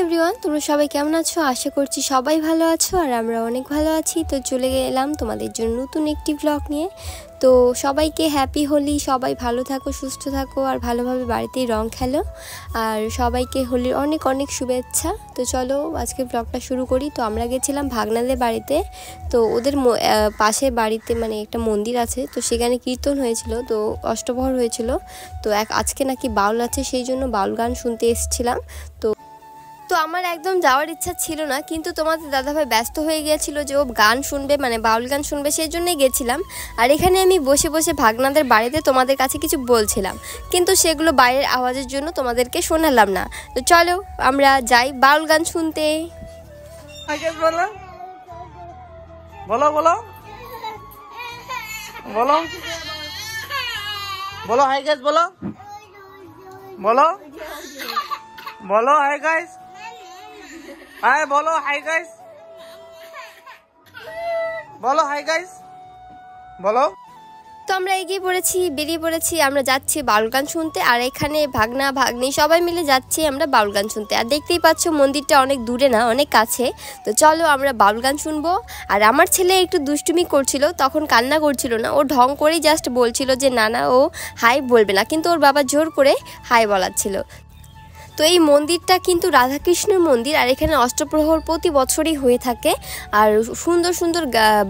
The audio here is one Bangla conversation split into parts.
এভরিওয়ান, তোমরা সবাই কেমন আছো? আশা করছি সবাই ভালো আছো আর আমরা অনেক ভালো আছি। তো চলে গেলাম তোমাদের জন্য নতুন একটি ব্লগ নিয়ে। তো সবাইকে হ্যাপি হোলি, সবাই ভালো থাকো, সুস্থ থাকো আর ভালোভাবে বাড়িতেই রং খেলো। আর সবাইকে হোলির অনেক অনেক শুভেচ্ছা। তো চলো আজকে ব্লগটা শুরু করি। তো আমরা গেছিলাম ভাগনাদের বাড়িতে। তো ওদের পাশের বাড়িতে মানে একটা মন্দির আছে, তো সেখানে কীর্তন হয়েছিল, তো অষ্টপ্রহর হয়েছিল। তো আজকে নাকি বাউল আছে, সেই জন্য বাউল গান শুনতে এসেছিলাম। তো আমার একদম যাওয়ার ইচ্ছা ছিল না, কিন্তু তোমাদের দাদাভাই ব্যস্ত হয়ে গিয়েছিল যে ও গান শুনবে, মানে বাউল গান শুনবে, সেই জন্যই গেছিলাম। আর এখানে আমি বসে বসে ভাগনাদের বাড়িতে তোমাদের কাছে কিছু বলছিলাম, কিন্তু সেগুলো বাইরের আওয়াজের জন্য তোমাদেরকে শোনালাম না। তো চলো আমরা যাই বাউল গান শুনতে। বলো বলো বলো বলো হাই গাইস, বলো বলো বলো হাই গাইস, হাই বলো হাই গাইস, বলো হাই গাইস, বলো। তো আমরা বেরিয়ে পড়েছি, আমরা যাচ্ছি বাউল গান শুনতে। আর এখানে ভাগনা ভাগ্নি সবাই মিলে যাচ্ছি আমরা বাউল গান শুনতে। আর দেখতেই পাচ্ছ মন্দিরটা অনেক দূরে না, অনেক কাছে। তো চলো আমরা বাউল গান শুনবো। আর আমার ছেলে একটু দুষ্টুমি করছিল, তখন কান্না করছিল না, ও ঢং করেই জাস্ট বলছিল যে না না ও হাই বলবে না, কিন্তু ওর বাবা জোর করে হাই বলাচ্ছিল। তো এই মন্দিরটা কিন্তু রাধাকৃষ্ণের মন্দির, আর এখানে অষ্টপ্রহর প্রতি বছরই হয়ে থাকে আর সুন্দর সুন্দর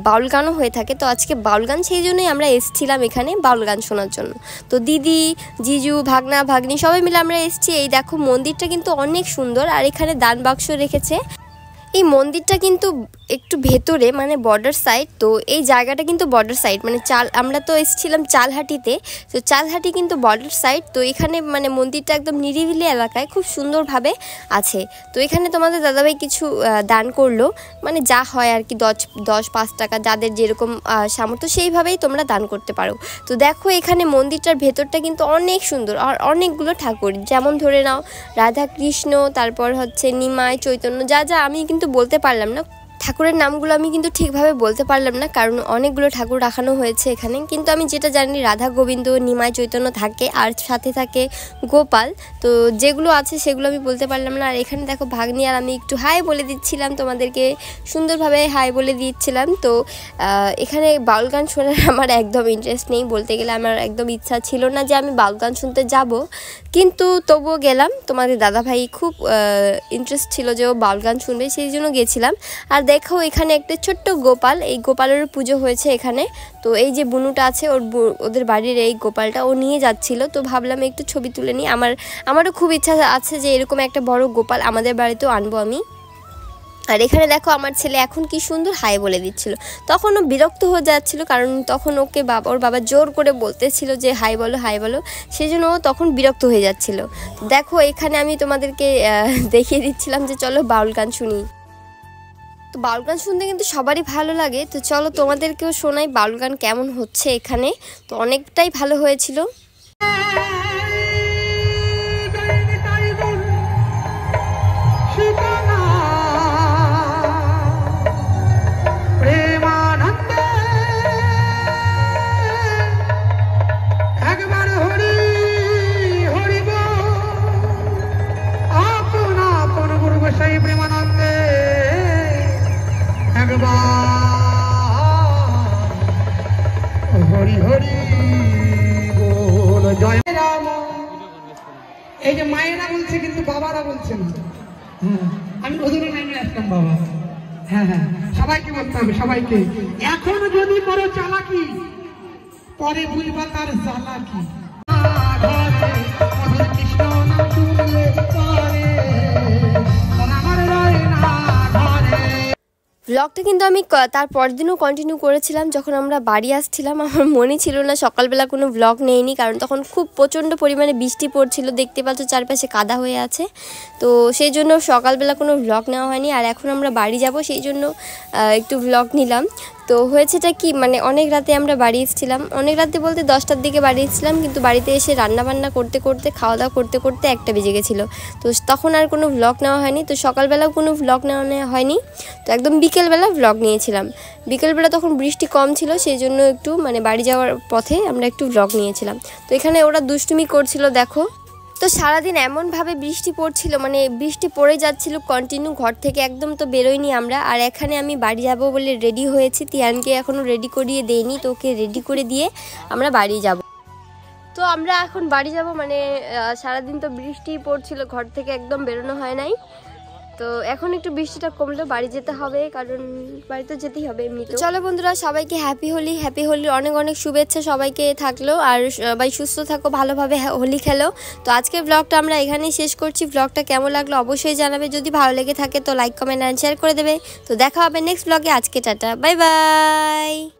বাউল গানও হয়ে থাকে। তো আজকে বাউল গান, সেই জন্যই আমরা এসেছিলাম এখানে বাউল গান শোনার জন্য। তো দিদি, জিজু, ভাগনা, ভাগ্নি সবাই মিলে আমরা এসেছি। এই দেখো মন্দিরটা কিন্তু অনেক সুন্দর, আর এখানে দান বাক্স রেখেছে। এই মন্দিরটা কিন্তু একটু ভেতরে, মানে বর্ডার সাইড। তো এই জায়গাটা কিন্তু বর্ডার সাইড, মানে আমরা তো এসেছিলাম চালহাটিতে, তো চালহাটি কিন্তু বর্ডার সাইড। তো এখানে মানে মন্দিরটা একদম নিরিবিলি এলাকায় খুব সুন্দরভাবে আছে। তো এখানে তোমাদের দাদাভাই কিছু দান করলো, মানে যা হয় আর কি, 10-5 টাকা, যাদের যেরকম সামর্থ্য সেইভাবেই তোমরা দান করতে পারো। তো দেখো এখানে মন্দিরটার ভেতরটা কিন্তু অনেক সুন্দর, আর অনেকগুলো ঠাকুর, যেমন ধরে নাও রাধা কৃষ্ণ, তারপর হচ্ছে নিমাই, চৈতন্য, যা যা আমি কিন্তু বলতে পারলাম না ঠাকুরের নামগুলো, আমি কিন্তু ঠিকভাবে বলতে পারলাম না, কারণ অনেকগুলো ঠাকুর রাখানো হয়েছে এখানে। কিন্তু আমি যেটা জানি রাধা গোবিন্দ, নিমাই, চৈতন্য থাকে, আর সাথে থাকে গোপাল। তো যেগুলো আছে সেগুলো আমি বলতে পারলাম না। আর এখানে দেখো ভাগ্নি আর আমি একটু হাই বলে দিচ্ছিলাম, তোমাদেরকে সুন্দরভাবে হাই বলে দিচ্ছিলাম। তো এখানে বাউল গান শোনার আমার একদম ইন্টারেস্ট নেই, বলতে গেলে আমার একদম ইচ্ছা ছিল না যে আমি বাউল গান শুনতে যাব, কিন্তু তবুও গেলাম। তোমাদের দাদাভাই খুব ইন্টারেস্ট ছিল যে ও বাউল গান শুনবে, সেই জন্য গেছিলাম। আর দেখো এখানে একটা ছোট্ট গোপাল, এই গোপালের পুজো হয়েছে এখানে। তো এই যে বুনুটা আছে, ওদের বাড়ির এই গোপালটা ও নিয়ে যাচ্ছিল, তো ভাবলাম একটু ছবি তুলে নিই। আমারও খুব ইচ্ছা আছে যে এরকম একটা বড় গোপাল আমাদের বাড়িতেও আনবো আমি। আর এখানে দেখো আমার ছেলে এখন কি সুন্দর হাই বলে দিচ্ছিল। তখন ও বিরক্ত হয়ে যাচ্ছিল, কারণ তখন ওকে ওর বাবা জোর করে বলতেছিল যে হাই বলো হাই বলো, সেই জন্য ও তখন বিরক্ত হয়ে যাচ্ছিল। দেখো এখানে আমি তোমাদেরকে দেখিয়ে দিচ্ছিলাম যে চলো বাউল গান শুনি। তো বাউল গান শুনতে কিন্তু সবারই ভালো লাগে। তো চলো তোমাদেরকেও শোনাই বাউল গান কেমন হচ্ছে এখানে। তো অনেকটাই ভালো হয়েছিল। হরি হরি বল জয় রাম। এই যে মায়েরা বলছে কিন্তু বাবারা বলছে না। আমি ওদের নামে আসলাম বাবা। হ্যাঁ হ্যাঁ, সবাইকে বলতে হবে, সবাইকে। এখন যদি করো চালাকি, পরে বুঝবা তার জ্বালাকি। কৃষ্ণ নাম শুনলে পারে আমার রয় না ঘরে। ব্লগটা কিন্তু আমি তার পরের দিনও কন্টিনিউ করেছিলাম। যখন আমরা বাড়ি আসছিলাম, আমার মনে ছিল না সকালবেলা কোনো ব্লগ নেইনি, কারণ তখন খুব প্রচণ্ড পরিমাণে বৃষ্টি পড়ছিল, দেখতে পাচ্ছ চারপাশে কাদা হয়ে আছে। তো সেই জন্য সকালবেলা কোনো ব্লগ নেওয়া হয়নি। আর এখন আমরা বাড়ি যাব, সেই জন্য একটু ব্লগ নিলাম। তো হয়েছেটা কি, মানে অনেক রাতে আমরা বাড়ি এসেছিলাম, অনেক রাতে বলতে 10টার দিকে বাড়ি এসেছিলাম, কিন্তু বাড়িতে এসে রান্নাবান্না করতে করতে, খাওয়া দাওয়া করতে করতে 1টা বেজে গেছিলো। তো তখন আর কোনো ব্লগ নেওয়া হয়নি। তো সকালবেলাও কোনো ব্লগ নেওয়া হয়নি, তো একদম বিকেলবেলা ব্লগ নিয়েছিলাম। বিকেলবেলা তখন বৃষ্টি কম ছিল, সেই জন্য একটু মানে বাড়ি যাওয়ার পথে আমরা একটু ব্লগ নিয়েছিলাম। তো এখানে ওরা দুষ্টুমি করছিল, দেখো তো সারাদিন এমনভাবে বৃষ্টি পড়ছিল, মানে বৃষ্টি পড়ে যাচ্ছিল কন্টিনিউ, ঘর থেকে একদম তো বেরোইনি আমরা। আর এখানে আমি বাড়ি যাব বলে রেডি হয়েছি, তিয়ানকে এখনও রেডি করিয়ে দেইনি, তো ওকে রেডি করে দিয়ে আমরা বাড়ি যাব। তো আমরা এখন বাড়ি যাব, মানে সারাদিন তো বৃষ্টি পড়ছিল, ঘর থেকে একদম বেরোনো হয় নাই। তো এখন একটু বৃষ্টিটা কমলো, বাড়ি যেতে হবে, কারণ বাড়ি তো যেতেই হবে এমনি। তো চলো বন্ধুরা, সবাইকে হ্যাপি হোলির অনেক অনেক শুভেচ্ছা সবাইকে থাকলো। আর সবাই সুস্থ থাকো, ভালোভাবে হোলি খেলো। তো আজকের ব্লগটা আমরা এখানেই শেষ করছি। ব্লগটা কেমন লাগলো অবশ্যই জানাবে, যদি ভালো লেগে থাকে তো লাইক কমেন্ট আর শেয়ার করে দেবে। তো দেখা হবে নেক্সট ব্লগে। আজকে টাটা, বাই বাই।